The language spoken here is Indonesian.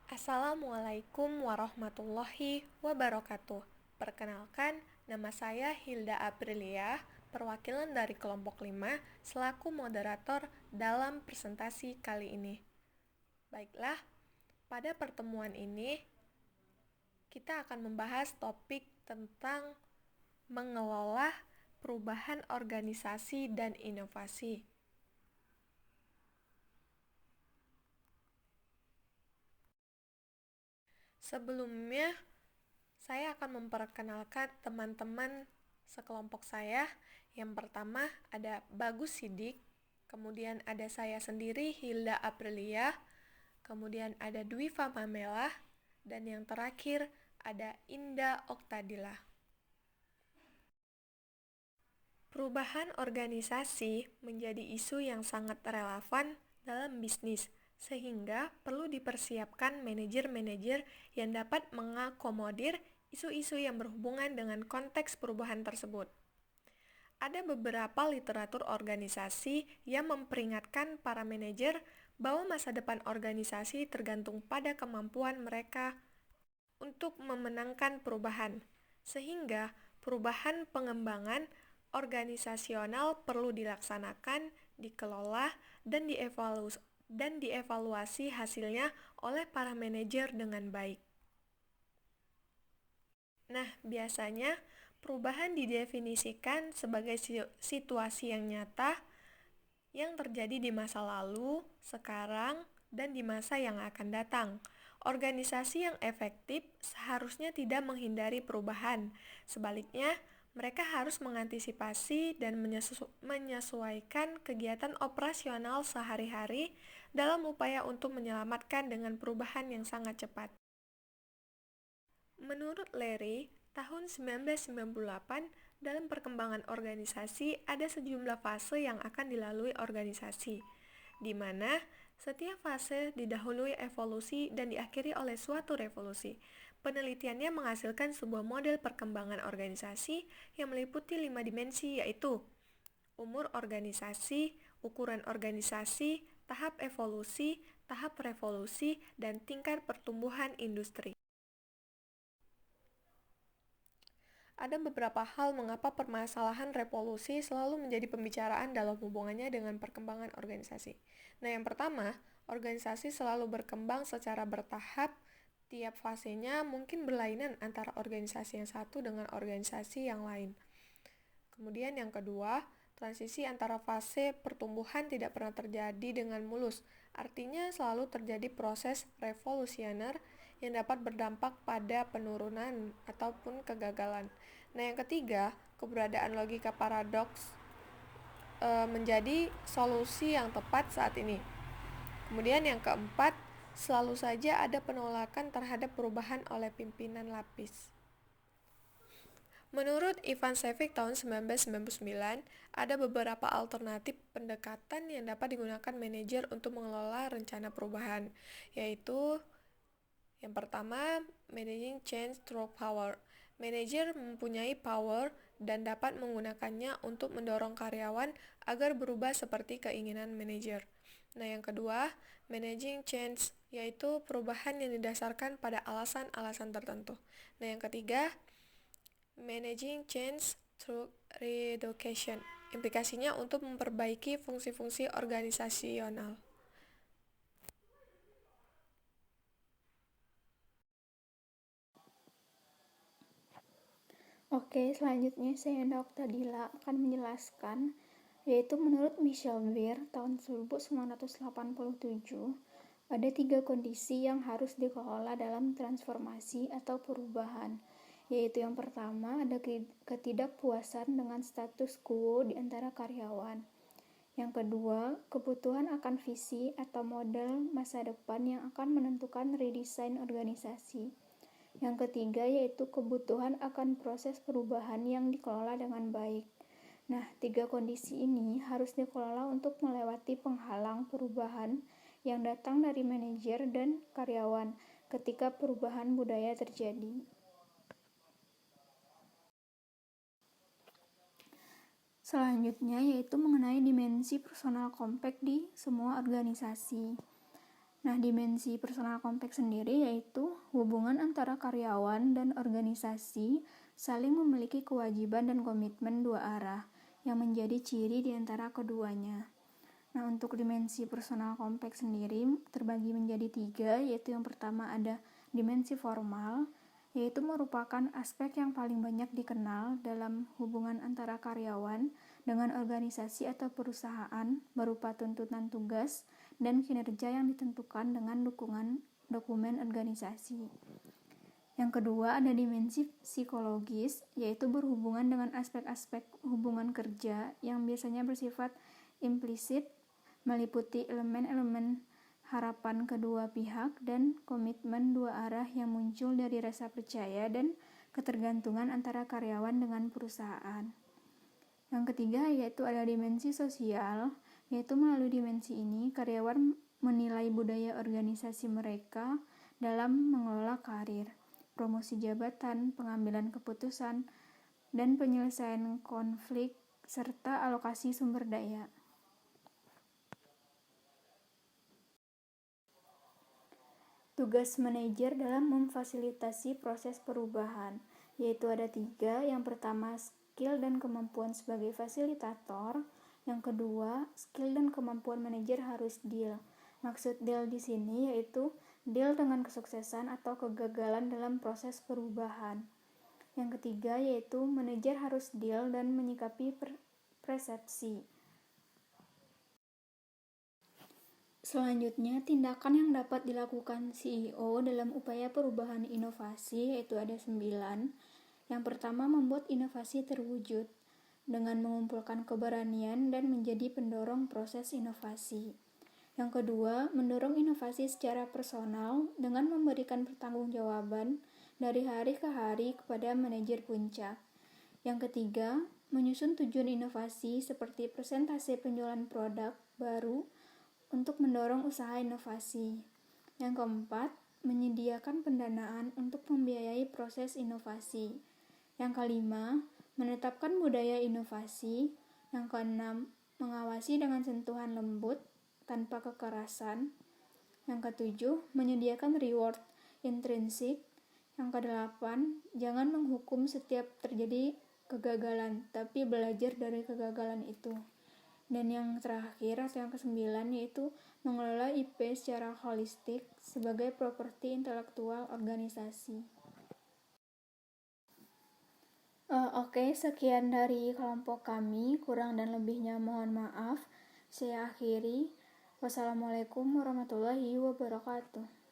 Assalamualaikum warahmatullahi wabarakatuh. Perkenalkan, nama saya Hilda Aprilia, perwakilan dari kelompok 5, selaku moderator dalam presentasi kali ini. Baiklah, pada pertemuan ini kita akan membahas topik tentang mengelola perubahan organisasi dan inovasi. Sebelumnya, saya akan memperkenalkan teman-teman sekelompok saya. Yang pertama ada Bagus Sidik, kemudian ada saya sendiri Hilda Aprilia, kemudian ada Dwi Famamela, dan yang terakhir ada Indah Oktadila. Perubahan organisasi menjadi isu yang sangat relevan dalam bisnis, sehingga perlu dipersiapkan manajer-manajer yang dapat mengakomodir isu-isu yang berhubungan dengan konteks perubahan tersebut. Ada beberapa literatur organisasi yang memperingatkan para manajer bahwa masa depan organisasi tergantung pada kemampuan mereka untuk memenangkan perubahan, sehingga perubahan pengembangan organisasional perlu dilaksanakan, dikelola, dan dievaluasi hasilnya oleh para manajer dengan baik. Nah, biasanya perubahan didefinisikan sebagai situasi yang nyata yang terjadi di masa lalu, sekarang, dan di masa yang akan datang. Organisasi yang efektif seharusnya tidak menghindari perubahan. Sebaliknya, mereka harus mengantisipasi dan menyesuaikan kegiatan operasional sehari-hari dalam upaya untuk menyelamatkan dengan perubahan yang sangat cepat. Menurut Larry, tahun 1998, dalam perkembangan organisasi ada sejumlah fase yang akan dilalui organisasi, di mana setiap fase didahului evolusi dan diakhiri oleh suatu revolusi. Penelitiannya menghasilkan sebuah model perkembangan organisasi yang meliputi 5 dimensi, yaitu umur organisasi, ukuran organisasi, tahap evolusi, tahap revolusi, dan tingkat pertumbuhan industri. Ada beberapa hal mengapa permasalahan revolusi selalu menjadi pembicaraan dalam hubungannya dengan perkembangan organisasi. Nah, yang pertama, organisasi selalu berkembang secara bertahap. Tiap fasenya mungkin berlainan antara organisasi yang satu dengan organisasi yang lain. Kemudian yang kedua, transisi antara fase pertumbuhan tidak pernah terjadi dengan mulus. Artinya selalu terjadi proses revolusioner yang dapat berdampak pada penurunan ataupun kegagalan. Nah, yang ketiga, keberadaan logika paradoks menjadi solusi yang tepat saat ini. Kemudian yang keempat, selalu saja ada penolakan terhadap perubahan oleh pimpinan lapis. Menurut Ivan Sevik tahun 1999, ada beberapa alternatif pendekatan yang dapat digunakan manajer untuk mengelola rencana perubahan, yaitu yang pertama, managing change through power. Manajer mempunyai power dan dapat menggunakannya untuk mendorong karyawan agar berubah seperti keinginan manajer. Nah, yang kedua, managing change, yaitu perubahan yang didasarkan pada alasan-alasan tertentu. Nah, yang ketiga, managing change through reeducation. Implikasinya untuk memperbaiki fungsi-fungsi organisasional. Oke, selanjutnya saya Dr. Dila akan menjelaskan, yaitu menurut Michel Beer tahun 1987, ada 3 kondisi yang harus dikelola dalam transformasi atau perubahan, yaitu yang pertama ada ketidakpuasan dengan status quo di antara karyawan. Yang kedua, kebutuhan akan visi atau model masa depan yang akan menentukan redesign organisasi. Yang ketiga yaitu kebutuhan akan proses perubahan yang dikelola dengan baik. Nah, 3 kondisi ini harus dikelola untuk melewati penghalang perubahan yang datang dari manajer dan karyawan ketika perubahan budaya terjadi. Selanjutnya yaitu mengenai dimensi personal compact di semua organisasi. Nah, dimensi personal kompleks sendiri yaitu hubungan antara karyawan dan organisasi saling memiliki kewajiban dan komitmen dua arah yang menjadi ciri di antara keduanya. Nah, untuk dimensi personal kompleks sendiri terbagi menjadi 3, yaitu yang pertama ada dimensi formal, yaitu merupakan aspek yang paling banyak dikenal dalam hubungan antara karyawan dengan organisasi atau perusahaan berupa tuntutan tugas dan kinerja yang ditentukan dengan dukungan dokumen organisasi. Yang kedua ada dimensi psikologis, yaitu berhubungan dengan aspek-aspek hubungan kerja yang biasanya bersifat implisit, meliputi elemen-elemen harapan kedua pihak dan komitmen dua arah yang muncul dari rasa percaya dan ketergantungan antara karyawan dengan perusahaan. Yang ketiga yaitu ada dimensi sosial, yaitu melalui dimensi ini karyawan menilai budaya organisasi mereka dalam mengelola karir, promosi jabatan, pengambilan keputusan, dan penyelesaian konflik, serta alokasi sumber daya. Tugas manajer dalam memfasilitasi proses perubahan, yaitu ada 3. Yang pertama, skill dan kemampuan sebagai fasilitator. Yang kedua, skill dan kemampuan manajer harus deal. Maksud deal di sini yaitu deal dengan kesuksesan atau kegagalan dalam proses perubahan. Yang ketiga yaitu manajer harus deal dan menyikapi persepsi. Selanjutnya, tindakan yang dapat dilakukan CEO dalam upaya perubahan inovasi yaitu ada 9. Yang pertama, membuat inovasi terwujud dengan mengumpulkan keberanian dan menjadi pendorong proses inovasi. Yang kedua, mendorong inovasi secara personal dengan memberikan pertanggungjawaban dari hari ke hari kepada manajer puncak. Yang ketiga, menyusun tujuan inovasi seperti persentase penjualan produk baru untuk mendorong usaha inovasi. Yang keempat, menyediakan pendanaan untuk membiayai proses inovasi. Yang kelima, menetapkan budaya inovasi. Yang keenam, mengawasi dengan sentuhan lembut tanpa kekerasan. Yang ketujuh, menyediakan reward intrinsik. Yang kedelapan, jangan menghukum setiap terjadi kegagalan, tapi belajar dari kegagalan itu. Dan yang terakhir atau yang ke-9 yaitu mengelola IP secara holistik sebagai properti intelektual organisasi. Oke, sekian dari kelompok kami, kurang dan lebihnya mohon maaf. Saya akhiri. Wassalamualaikum warahmatullahi wabarakatuh.